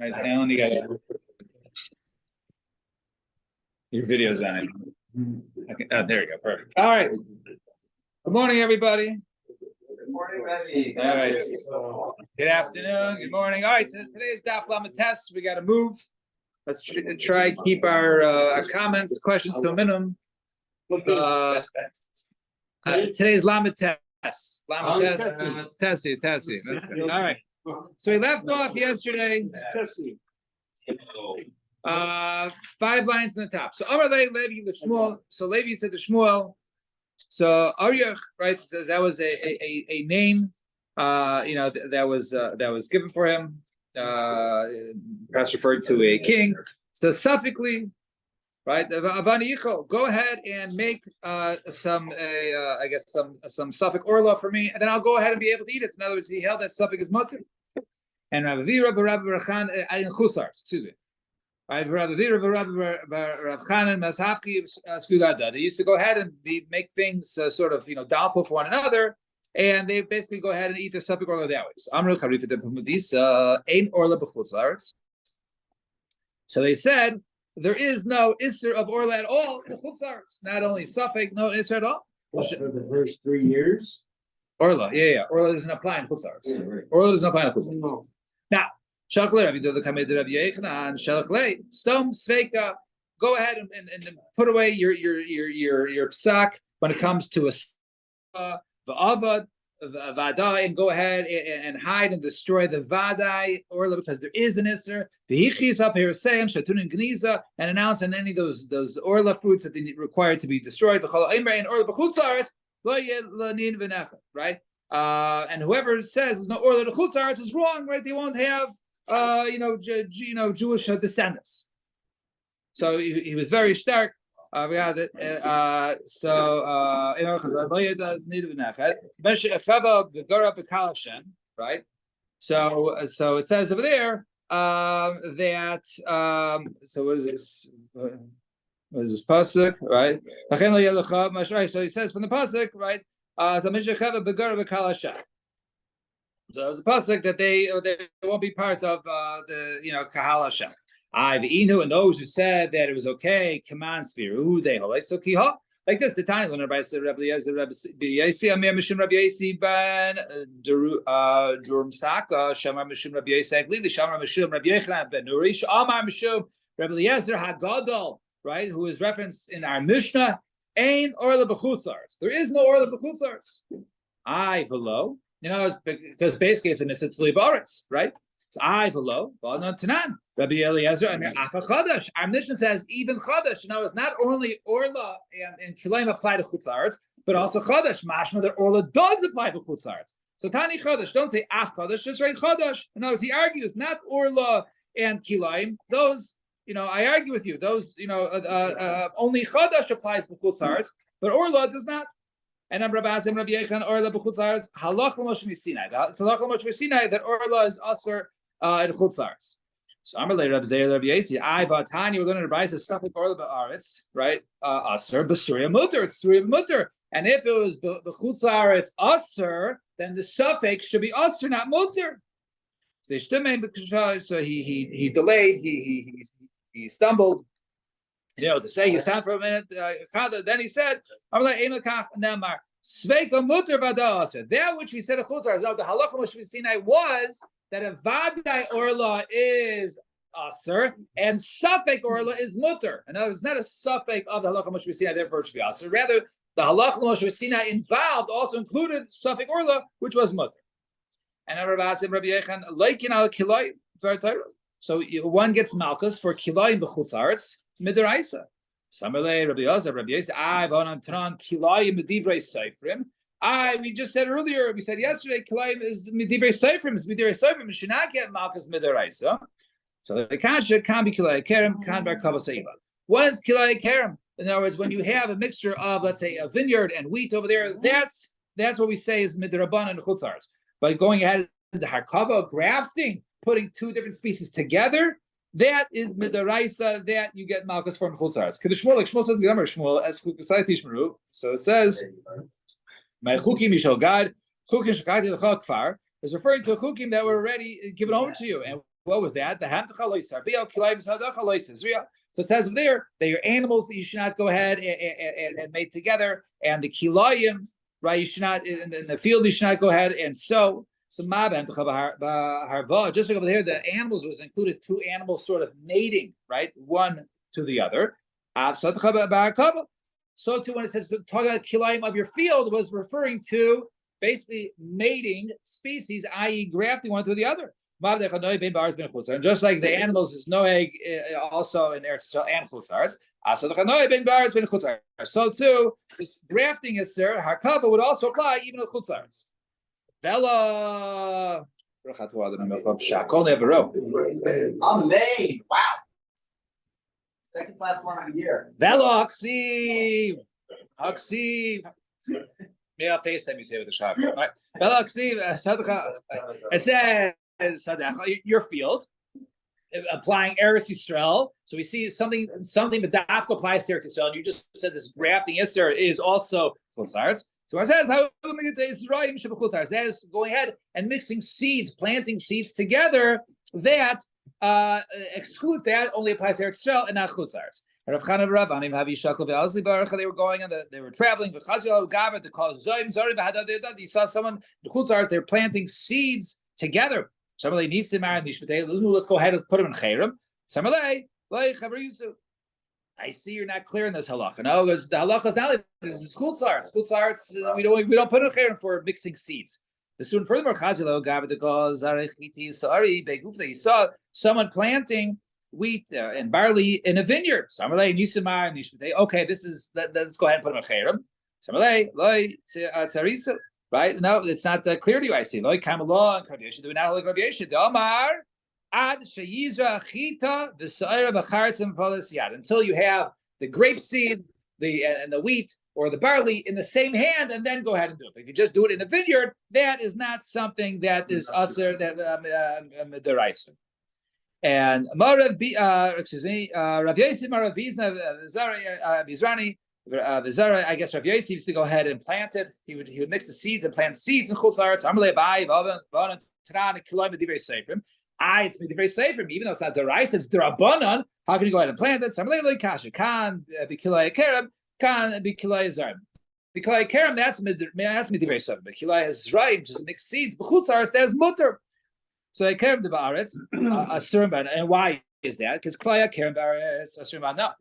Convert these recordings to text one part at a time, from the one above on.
Right, I only got your videos on it. Okay. Oh, there you go. Perfect. All right. Good morning, everybody. Good morning, Rebbe. All right. Good afternoon. Good morning. All right. Today's Daf Yomi test. We got to move. Let's try keep our comments, questions to a minimum. Today's Lamed test. Lamed test. All right. So we left off yesterday. 5 lines on the top. So Amar Levi Shmuel. So Levi said to Shmuel. So Aryach, right? Says that was a name. That was given for him. Perhaps referred to a king. So suffixically, right? Go ahead and make some suffix orla for me, and then I'll go ahead and be able to eat it. In other words, he held that suffix is mutter. And Rav Rachan in Chusarts, excuse me. Right, Rav Chanan Mazhavki Skudada. They used to go ahead and make things doubtful for one another, and they basically go ahead and eat their suffix orla that way. So Amru Charif de Pumudis Ein Orla B'Chutzarts. So they said there is no isser of orla at all in Chutzarts. Not only suffix, no isser at all. For the first 3 years, Orla, yeah. Orla doesn't apply in Chutzarts. Yeah, right. Orla doesn't apply in Chutzarts. No. Now, Shalchle, Rabbi Dodo Kamed Rabbi Yechanan, Shalchle, Stom Sveika. Go ahead and put away your psak when it comes to a va'avad, vada, and go ahead and hide and destroy the vadai orla because there is an isser. V'hichis up here saying shatun and gniza and announce on any of those orla fruits that they required to be destroyed. V'chol aimer and orla b'chutzaretz lo yeh lanin v'necha. Right. And whoever says there's no orla to chutzaretz is wrong. Right. They won't have Jewish descendants. So he was very stark. Right. So it says over there that so what is this? What is this pasuk? Right. So he says from the pasuk, right? So there's a pasuk that they won't be part of the Kahal Hashem. I've Inu and those who said that it was okay, command spiru, they hold so kiha. Like this, the time when Rabbi said Rabbi Yasi, Amir Mishim Rabbi Yasi ben Durmsaka, Shamar Mishim Rabbi Yasi, Glili Shamar Mishim Rabbi Yechlan ben Nurish, Amar Mishim Rabbi Eliezer Hagadol, right? Who is referenced in our Mishnah, Ain Orla B'chutzarts. There is no Orla B'chutzarts. I velo. Because basically it's an Isitli Baritz, right? It's I velo, but Tanan. Rabbi Eliezer, Afa Chadash. Our Mishnah says even Chadash. It's not only Orla and Kilayim apply to Chutzarts, but also Chadash. Mashma that Orla does apply to Chutzarts. So Tani Chadash, don't say Af Chadash, just write Chadash. In other words, he argues not Orla and Kilayim. Those, I argue with you. Those, only Chadash applies to Chutzarts, but Orla does not. And I'm Rabbi Azim Rabbi Yechan Orla b'chutzarts halach l'moshe misinai. It's halach l'moshe misinai that Orla is usher in chutzarts. So I'm Rabbi Zeir Rabbi Yasi. I vatani. We're going to advise the stuff with Orla ba'aretz, right? Usher b'surya mutter. It's surya mutter. And if it was b'chutzarts usher, then the suffix should be usher, not mutter. So he delayed. He stumbled. To say you stand for a minute. Then he said, that which we said of Chutzar, the halacha Moshe Sinai was that a vadai orla is aser and suffix orla is mutter. In other words, it's not a suffix of the halacha Moshe Sinai, therefore it should be aser. Rather, the halacha Moshe Sinai involved also included suffix orla, which was mutter. And Rabbi Yechan like al kilai. So one gets malchus for kilai in the Chutzarts. Midiraisa. Samalei Rabbi Yosef, Rabbi Yosef. We just said earlier. We said yesterday. Kilayim is midivrei seifrim. Is midivrei seifrim. You should not get malchus midiraisa. So the kasha can be kilay kerem, can bar kavaseiva. What is kilay kerem? In other words, when you have a mixture of, let's say, a vineyard and wheat over there, that's what we say is midraban and chutzars. By going ahead into harkava, grafting, putting 2 different species together. That is midaraisa that you get malchus from chutzars. Shmuel, like Shmuel says, Shmuel as chukai tishmeru. So it says, "My chukim yishal gad chukim shakati l'chal kfar" is referring to a chukim that were already given over to you. And what was that? The so it says there that your animals you should not go ahead and mate together, and the kilayim, right? You should not in the field. You should not go ahead and sow. So just like over here, the animals was included two animals sort of mating, right, one to the other. So too, when it says talking about kilayim of your field, was referring to basically mating species, i.e., grafting one to the other. And just like the animals is noeg also in Eretz Yisrael and chutzars, so too this grafting is there. Harkava would also apply even to chutzars. Vela. Amen. Wow. Second class one of the year. Vela Aksiv. May I FaceTime you today with the shop? All right. Vela Aksiv. It says your field, applying Eretz Yisrael. So we see something, but the Daf applies to Eretz Yisrael. And you just said this grafting is also chutzars. So it says that is going ahead and mixing seeds, planting seeds together. That excludes that, only applies to Eretz Yisrael and not chutzars. They were going and they were traveling. You saw someone the chutzars. They're planting seeds together. Let's go ahead and put them in chayrim. I see you're not clear in this halacha. No, because the halacha is not like this is chutzars. Chutzars, we don't put in chayrim for mixing seeds. The student furthermore, he saw someone planting wheat and barley in a vineyard. Okay, this is let's go ahead and put them in chayrim. Right? No, it's not clear to you. I see. Like Kamala and Rav Yeshe do not like Rav Yeshe. The Amar ad sheyizra chita v'sa'ira b'charetzim v'polis until you have the grape seed, and the wheat or the barley in the same hand, and then go ahead and do it. If you just do it in a vineyard, that is not something that is aser that deraisa. And Rav Yosef, Rav Bizrani. Vizara, I guess Rav Yosef used to go ahead and plant it. He would mix the seeds and plant seeds in chutzars. It's divrei seifrim, even though it's not deraisa, it's derabanan. How can you go ahead and plant it? Kan b'kilai kerem, kan b'kilai zarim. B'kilai kerem, that's divrei seifrim. B'kilai zraim, just mix seeds. B'chutzars, that is mutter. So kerem d'ba'aretz asurim, and why is that? Because kilai kerem b'aretz asurim b'hana.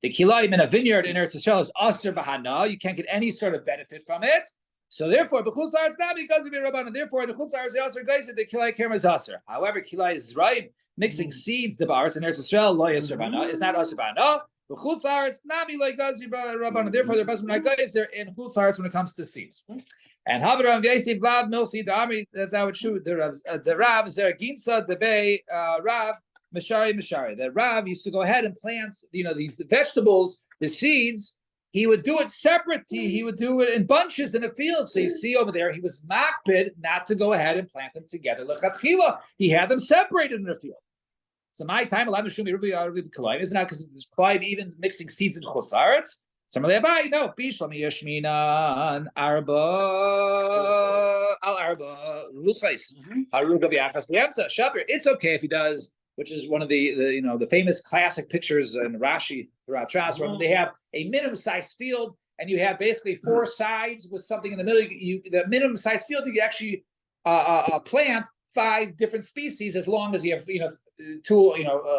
The kilayim in a vineyard in Eretz Yisrael is aser b'hana. You can't get any sort of benefit from it. So therefore, b'chutzar it's not because of your rabbanan. Therefore, the chutzar is the aser guys the kilay kerem is aser. However, kilay is right. Mixing seeds the bars in Eretz Yisrael lo aser b'hana is not aser b'hana. B'chutzar it's not be like gazi rabbanan. Therefore, they're basically like guys they're in chutzar when it comes to seeds. And Habaram Yosef Vlad Milsi the army. That's how it should. The Rav Zeraginsa the Bay Rav. Mashari. The Rav used to go ahead and plant, these vegetables, the seeds. He would do it separate. He would do it in bunches in a field. So you see over there, he was makbid not to go ahead and plant them together. He had them separated in a field. So my time, isn't that because it's Clive even mixing seeds in chosaretz? No, Bishlami Yashminan Arba Al Arba Ruchais Haruga Viachas Biamsa Shaper. It's okay if he does, which is one of the famous classic pictures in Rashi throughout Shas, where they have a minimum-sized field, and you have basically four sides with something in the middle. The minimum-sized field, you can actually plant 5 different species as long as you have two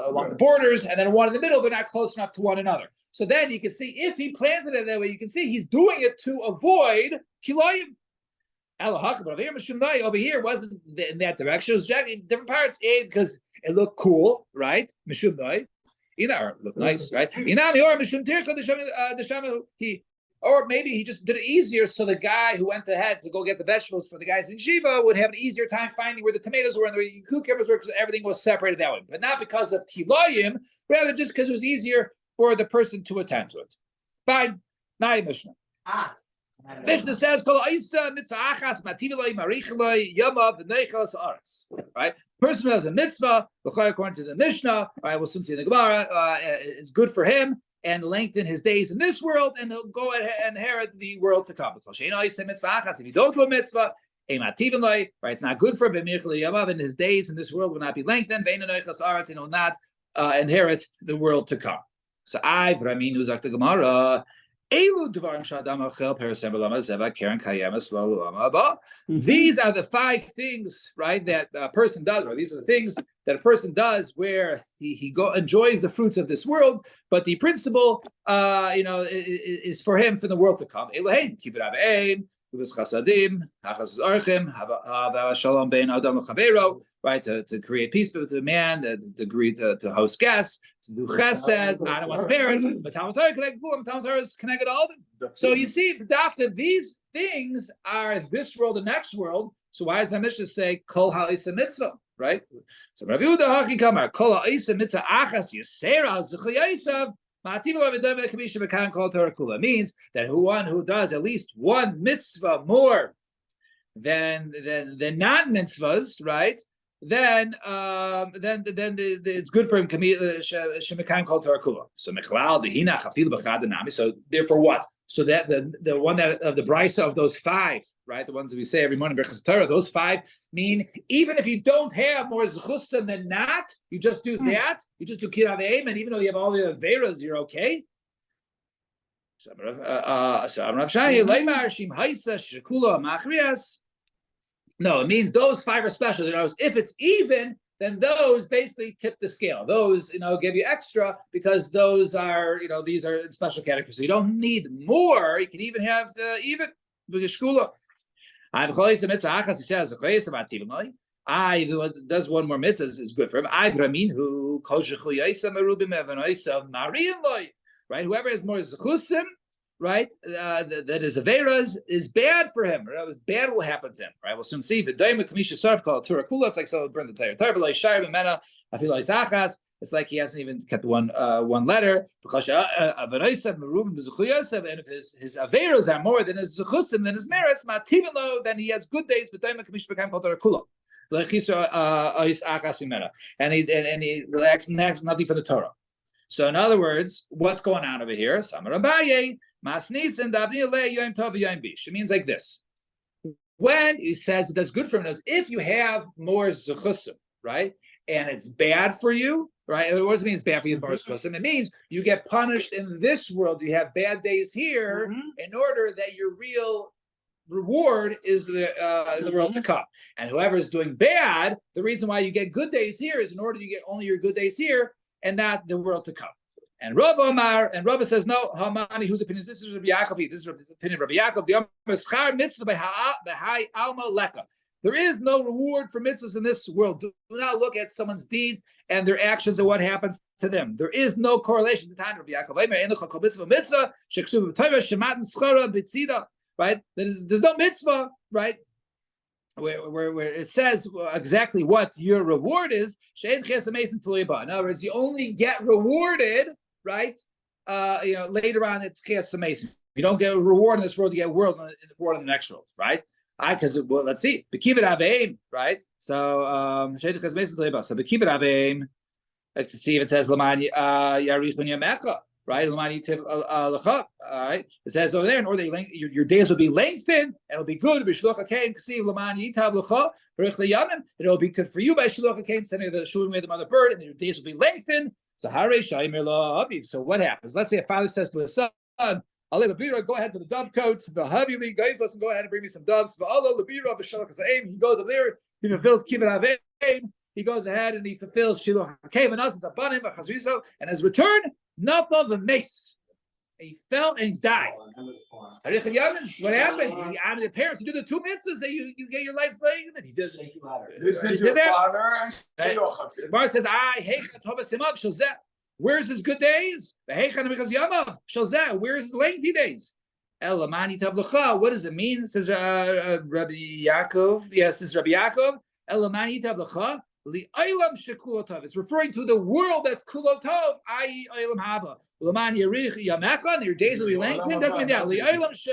along the borders, and then one in the middle. They're not close enough to one another. So then you can see if he planted it that way, you can see he's doing it to avoid kilayim. Over here wasn't in that direction. It was in different parts. Because it looked cool, right? It looked nice, right? Or maybe he just did it easier so the guy who went ahead to go get the vegetables for the guys in Shiva would have an easier time finding where the tomatoes were and the cucumbers were, because everything was separated that way. But not because of kilayim, rather just because it was easier for the person to attend to it. Fine. Nai Mishnah. Mishnah says, right? Person who has a mitzvah, according to the Mishnah, right, we'll soon see in the Gemara, it's good for him and lengthen his days in this world, and he'll go and inherit the world to come. If you don't do a mitzvah, Right? It's not good for him. And his days in this world will not be lengthened. And he'll not inherit the world to come. So Raminu Zak the Gemara. These are the 5 things, right, that a person does, or these are the things that a person does where he enjoys the fruits of this world, but the principle, is for him for the world to come. Right, to create peace with the man, to agree to host guests, to do chesed, I don't want parents, but Talmud Torah is connected all of them. So you see, Doctor, these things are this world, the next world. So why does the Mishnah say kol ha'isa mitzvah, right? So Rabbi Yehuda Haki Kamar kol ha'isa mitzvah achas yisera zechliyasav. Means that one who does at least one mitzvah more than not mitzvahs, right? Then it's good for him. So therefore, what? So that the one that of the brisa of those 5, right? The ones that we say every morning, those 5 mean even if you don't have more zechusim than not, you just do that. You just do kirav aim, and even though you have all the averas, you're okay. No, it means those 5 are special. If it's even, then those basically tip the scale. Those, give you extra because those are, these are in special categories. So you don't need more. You can even have even with the shkula. Does one more mitzvah is good for him. Right, whoever has more zechusim, right, that is averas is bad for him. Right? Bad will happen to him. Right, we'll soon see. It's like someone burned the entire Torah. It's like he hasn't even kept one letter. And if his averas are more than his zechusim, than his merits, then he has good days. And he relaxes nothing from the Torah. So in other words, what's going on over here? It means like this. When he says it does good for him, if you have more zechusim, right, and it's bad for you, right? It doesn't mean it's bad for you, more zechusim. It means you get punished in this world. You have bad days here in order that your real reward is the world to come. And whoever is doing bad, the reason why you get good days here is in order you get only your good days here and not the world to come. And Rabbi says, no, Hamani, whose opinion is this? Is Rabbi Yaakov. This is the opinion of Rabbi Yaakov. There is no reward for mitzvahs in this world. Do not look at someone's deeds and their actions and what happens to them. There is no correlation. Right? There's no mitzvah, right? Where it says exactly what your reward is. In other words, you only get rewarded, right? Later on it's Ches Mason. You don't get a reward in this world, you get a reward in the next world, right? Because let's see, Bekibet Aveim, right? So Ches Mason so Bekibet Aveim. Let's see if it says Lamani Yarichun Yamecha. Right, all right. It says over there, in order your days will be lengthened, and it'll be good. It'll be good for you by Shiloh Kain, sending the shooting away the mother bird, and your days will be lengthened. So what happens? Let's say a father says to his son, "I'll let Labira go ahead to the dovecote. Guys, listen, go ahead and bring me some doves." He goes up there. He fulfills kibbutz aveim. He goes ahead and he fulfills Shiloh Kain, and as return. Enough of a mace. He fell and he died. What happened? He honored the parents. He did the 2 mitzvahs that you get your life's laying. He did. He did that. The Bar says, where's his good days? Where's his lengthy days? What does it mean? Says Rabbi Yaakov. Yes, this is Rabbi Yaakov. It's referring to the world that's kulotov, i.e. Olam Haba. Your days will be lengthened. Doesn't mean that. In other words,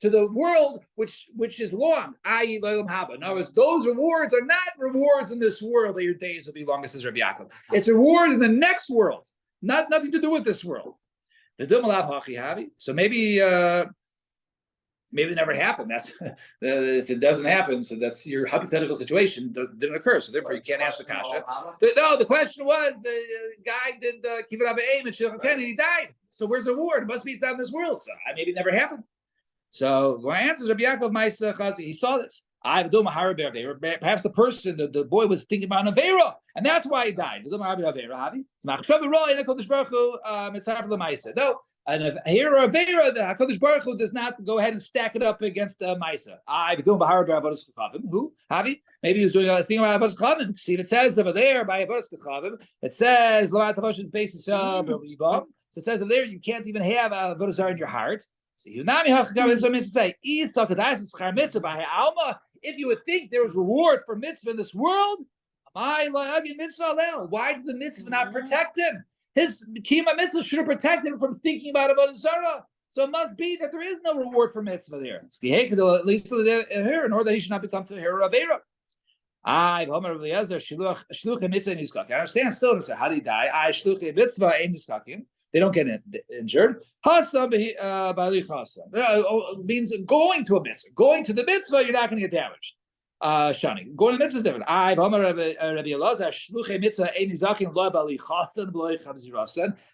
to the world which is long, i.e. Olam Haba. In other words, those rewards are not rewards in this world that your days will be longer, says Rabbi Yaakov. It's rewards in the next world, nothing to do with this world. So maybe maybe it never happened. That's if it doesn't happen, so that's your hypothetical situation didn't occur. So therefore, you can't ask the kasha. The question was the guy did the kibbutz aim and shilach and he died. So where's the reward? It must be it's not in this world. So maybe it never happened. So my answer is Rabbi Yaakov Ma'aseh Chazi. He saw this. Perhaps the person, the boy was thinking about an Avera, and that's why he died. No, and if here or Avera, the HaKadosh Baruch Hu does not go ahead and stack it up against Maisa. Who? Havi? Maybe he was doing a thing about Avodas Kachavim. See, it says over there by Avodas Kachavim, it says, so it says over there, you can't even have Avodah Zarah in your heart. So if you would think there was reward for mitzvah in this world, why did the mitzvah not protect him? His kima mitzvah should have protected him from thinking about Avodah Zarah. So it must be that there is no reward for mitzvah there. At least here, in order that he should not become to hero Avera. I understand still. How did he die? They don't get injured. Means going to a mitzvah. Going to the mitzvah, you're not going to get damaged. Shani. Going to the mitzvah is different.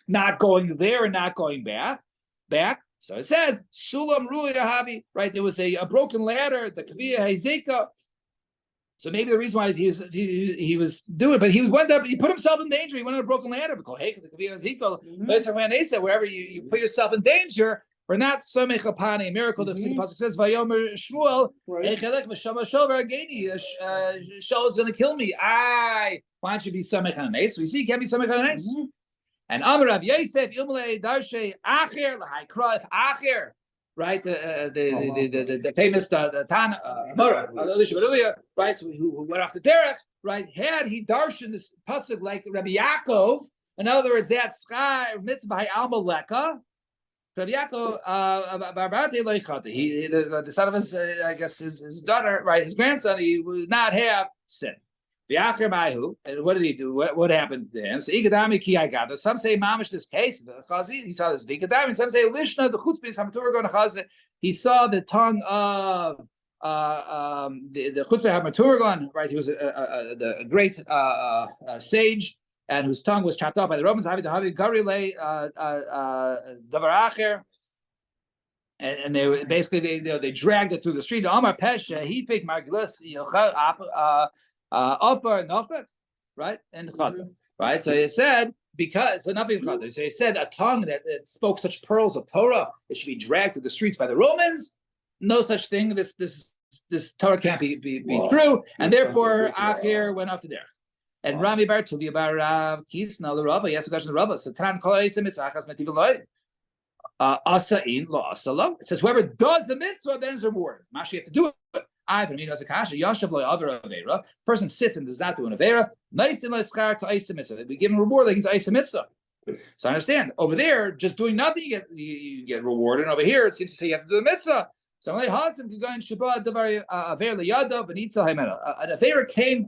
Not going there and not going back. So it says, Sulam Ruya Havi, right? There was a broken ladder, the Kaviyah Hazeka. So maybe the reason why he was doing it, but he put himself in danger. He went on a broken ladder. Wherever you put yourself in danger, we're not somech upon a miracle. The pasuk says, "Vayomer Shmuel, Shaul is going to kill me. Why don't you be somech on an ace?" So we see he can't be somech on an ace. And Amar Rav Yosef, Ilmulei Darshe Acher L'Haikra, if Acher. Right, the famous Tana right, so who went off the derech, right? Had he darshan this pasuk like Rabbi Yaakov, in other words, that sky mitzvah by Alma Leka, Rabbi Yaakov the son of his, I guess his daughter, right, his grandson, he would not have sin. And what did he do? What happened to him? So some say mamish this case, the chazi, he saw this vikadami. Some say lishna the chutzpis hamatur going to chazi. He saw the tongue of the chutzpah hamatur going. Right, he was a great sage, and whose tongue was chopped off by the Romans. And they basically they dragged it through the street. Amar pesha he picked margulis offer and offer, right? And chata, right? So he said, because nothing chata. So he said a tongue that spoke such pearls of Torah, it should be dragged through the streets by the Romans. No such thing. This Torah can't be true, and therefore Acher went off the derech. And Rami Bar Tuvi Bar Rav Kisna l'Rava. He asked a question to Rava. So Tan Kol Eisim Mitzvachas Metivuloi. Asa'in lo asalo. It says whoever does the mitzvah then is rewarded. Mashi, you have to do it. Person sits and does not do an avera. We give him a reward like he's a mitzvah. So I understand over there, just doing nothing, you get rewarded. And over here, it seems to say you have to do the mitzvah. So an avera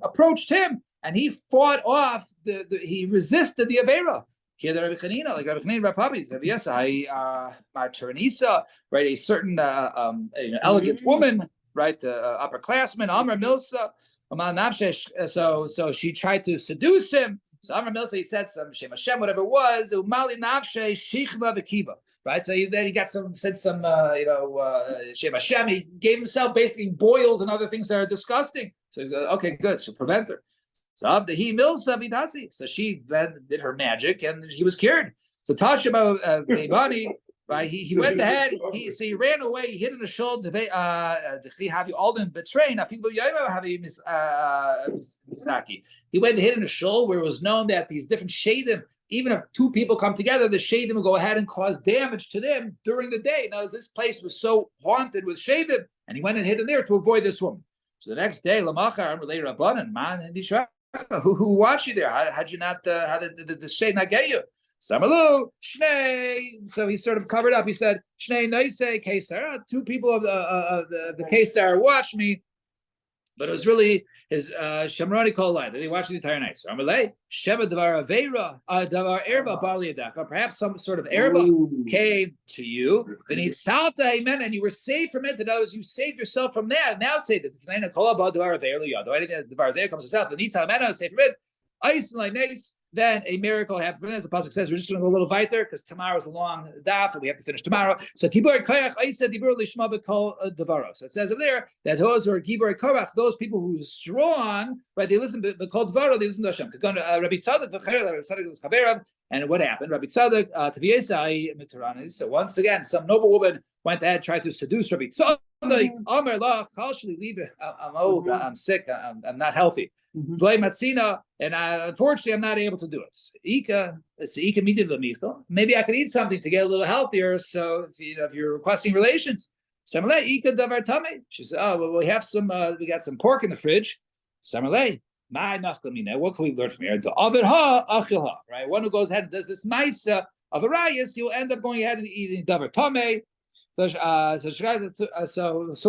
approached him, and he fought off. He resisted the avera. Like Rabbi Chanina, yes, right? A certain elegant woman. Right, upperclassman, Amr Milsa, so she tried to seduce him. So Amr Milsa, he said some Shem Hashem, whatever it was, Umali Nafshe Shichva V'Kiba. Right, so then he got some Shem Hashem. He gave himself basically boils and other things that are disgusting. So okay, good, so prevent her. So he Milsa Vidasi. So she then did her magic and he was cured. So Tashima Bebani. Right, he went ahead. He ran away. He hid in the shoulder. He went and hid in a shoal where it was known that these different shadim, even if two people come together, the shadim will go ahead and cause damage to them during the day. Now, this place was so haunted with shadim, and he went and hid in there to avoid this woman. So the next day, Lamachar later Rabbanan, man, who watched you there? How did the shade not get you? Samalu, Shnei. So he sort of covered up. He said, Shnei Noise Kesar. Two people of the Kesar watched me. But it was really his Shemrani called line that he watched the entire night. So Amalei Shema Davar Aveira Davar Erba Bali Adafa. Perhaps some sort of erba came to you. Then he salta amen, and you were saved from it. That was you saved yourself from that. Now say that it's nine call about Davar Aveira Yado. Anything that Davar Aveira comes to self. The nita amen saved from it. Ice and like nice. Then a miracle happened. As the pasuk says, we're just going to go a little weiter because tomorrow is a long daf and we have to finish tomorrow. So Gibor Koyach Isa Dibur Lishma B'Kol Devaro. So it says over there that those who are Gibor Koyach, those people who are strong, right? They listen to B'Kol Devaro, they listen to Hashem. Rabbi Tzadok Chaverav, and what happened? Rabbi Tzadok Tviesai Mitaranis. So once again, some noble woman went ahead tried to seduce Rabbi Tzadok. I'm old. I'm sick. I'm not healthy. And unfortunately, I'm not able to do it. Maybe I could eat something to get a little healthier. So if you're requesting relations, she said, "Oh, well, we have some. We got some pork in the fridge." What can we learn from here? Right? One who goes ahead and does this ma'isa of a rayas, he'll end up going ahead and eating davar tamei. So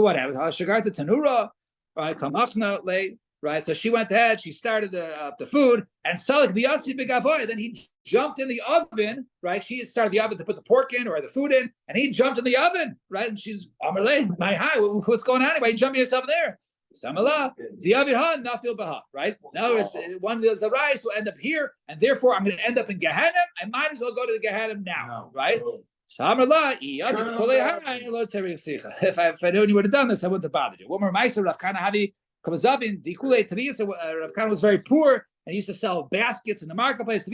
what happened? Shagarta tanura, right? Kamachna lay. Right, so she went ahead. She started the food, and Salik Biasi Bigaboy. Then he jumped in the oven. Right, she started the oven to put the pork in or the food in, and he jumped in the oven. Right, and she's Amarle, my hi, what's going on? Why you jumping yourself there? Samala, Diavirha, Nafil Baha. Right, now it's one of the rice will end up here, and therefore I'm going to end up in Gehenna. I might as well go to the Gehenna now. Right. If I knew you would have done this, I wouldn't have bothered you. One more Maisa Rav Kana Havi. Rav Kana was very poor and he used to sell baskets in the marketplace.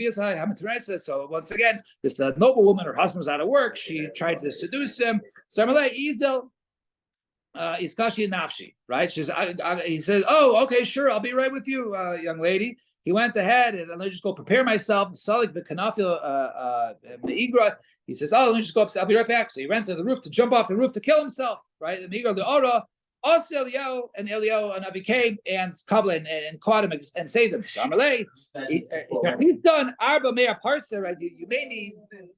So once again, this noble woman, her husband was out of work. She tried to seduce him. Iskashi Nafshi, right? He says, "Oh, okay, sure, I'll be right with you, young lady." He went ahead and let me just go prepare myself. Salik Bekanafil Meigra. He says, "Oh, let me just go up. I'll be right back." So he ran to the roof to jump off the roof to kill himself, right? And Meigra the Ora. Also, Eliyahu and Navi came and Kabla and caught him and saved him. So Amalei, he's done Arba Meir Parsa, right? You made me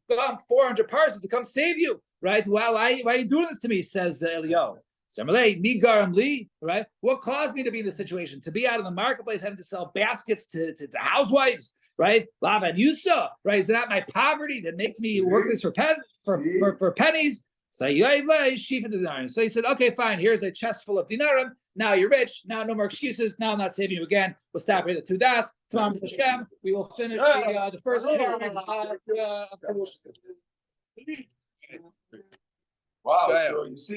go 400 parsa to come save you, right? Why are you doing this to me? Says Eliyahu. So Amalei, mi garam li, right? What caused me to be in this situation? To be out in the marketplace having to sell baskets to housewives, right? Lava and Yusa, right? Is it not my poverty that makes me work this for pennies? So he said, "Okay, fine. Here's a chest full of dinarim. Now you're rich. Now no more excuses. Now I'm not saving you again. We'll stop here at the 2 das. Tomorrow we will finish the first part of Wow, so you see.